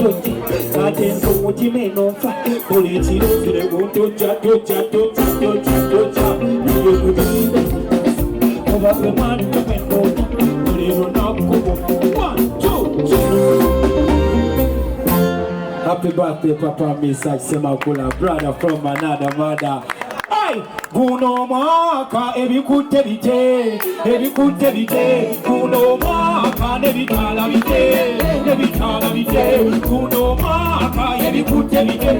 toji katenso mutimeno fa politiro kire gunto chato niyo kudinde oba pe mani kumeno poliro nakubo 1 2 3 Happy birthday Papa Mesach Semakula, brother from another mother. Kuno maka ebikutte bite kuno maka nebitala bite kuno maka ebikutte bite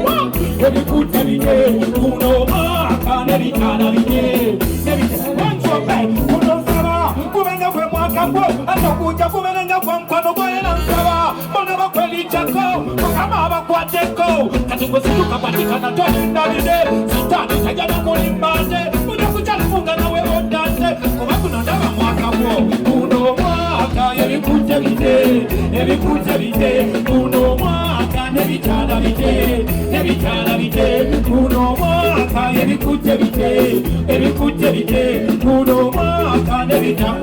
kuno maka nebitala bite wancho pe kuno saba kubenga kwe mwaka kwo atakuja kubenga kwa mkono gwena saba bona bakweli chako kama abakwateko katukosi kapatikana twalinda bide sitani tajana kulimba Uja kuchalifunga nawe ondate Kuba kunondaba mwaka wo Kuno mwaka ebikutte bite Kuno mwaka nebitala bite Kuno mwaka ebikutte bite Kuno mwaka nebitala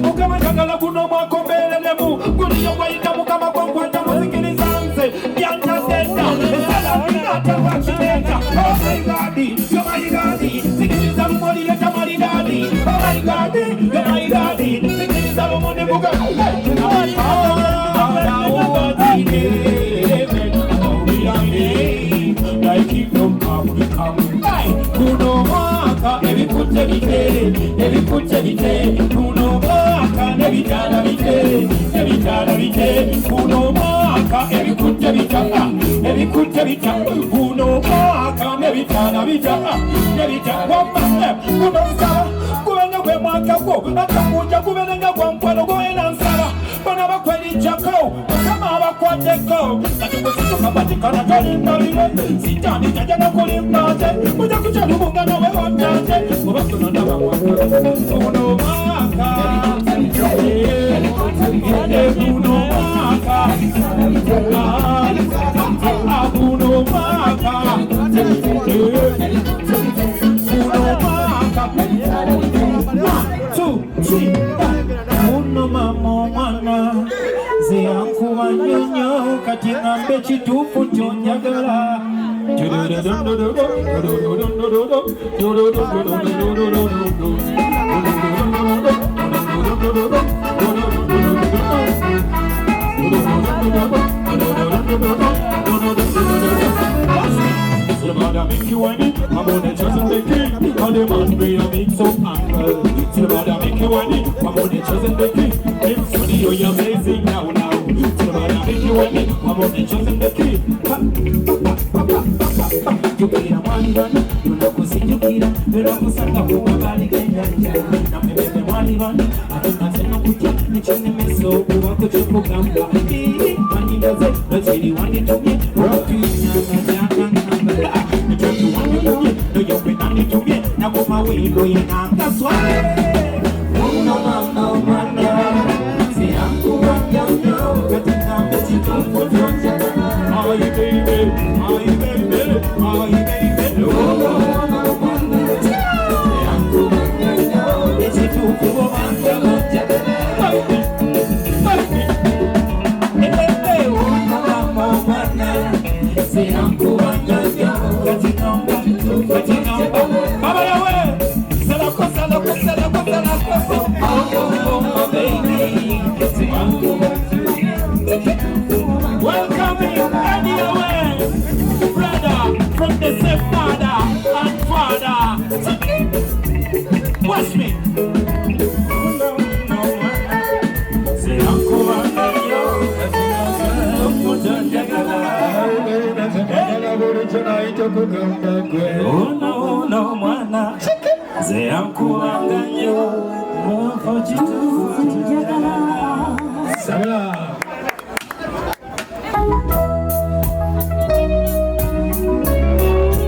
Mukama chagala kuno mwaka mbelelemu Kuniyo kwa itamu kama kwa mkwata musikilizanze Bianca senda Esala minata wakileka Oh my God, you're my daddy. Singing somebody let your money daddy. Oh my God, you're my daddy. Singing somebody who got like it don't come. Kuno maka, every put everything. Kuno maka, every tana bite. Kuno maka, every put everything. Kuno maka, nebitana bita wamba kuno sala kubenga kwe mwaka ko atakuja kubenga kwa mkwano goena nsala bana bakweli chako kama abakwateko katukusitu kapatikana tolimbalile sitani tajana kulimbate muja kuchalubunga nawe ondate kuba kunondaba mwaka kuno mwaka kuno mwaka Uno mamo mwana Ziyanku wanyonyo Katingambe chitufu chonjagala Make you want it, I'm gonna just make it. All the man be a mix of angle. Somebody make you want it, I'm gonna just make it. If studio you're amazing now. Somebody make you want it, I'm gonna just make it. You get a one run, you know who's in your kid. You know who's on the book, I'm going now me make me one run. I don't know no good job, the children me so who want to jump program. Money does it, but she want it to me. Rock you, now go my way, going on. That's why. See, I'm too young, but it's not that you don't put your oh, you baby, oh, you baby, oh, you baby. See, I'm too young, it's a two for one. See, I'm too welcoming anyway, brother from the same mother and father. Watch me. Say uncle and oh no, mana. Say uncle and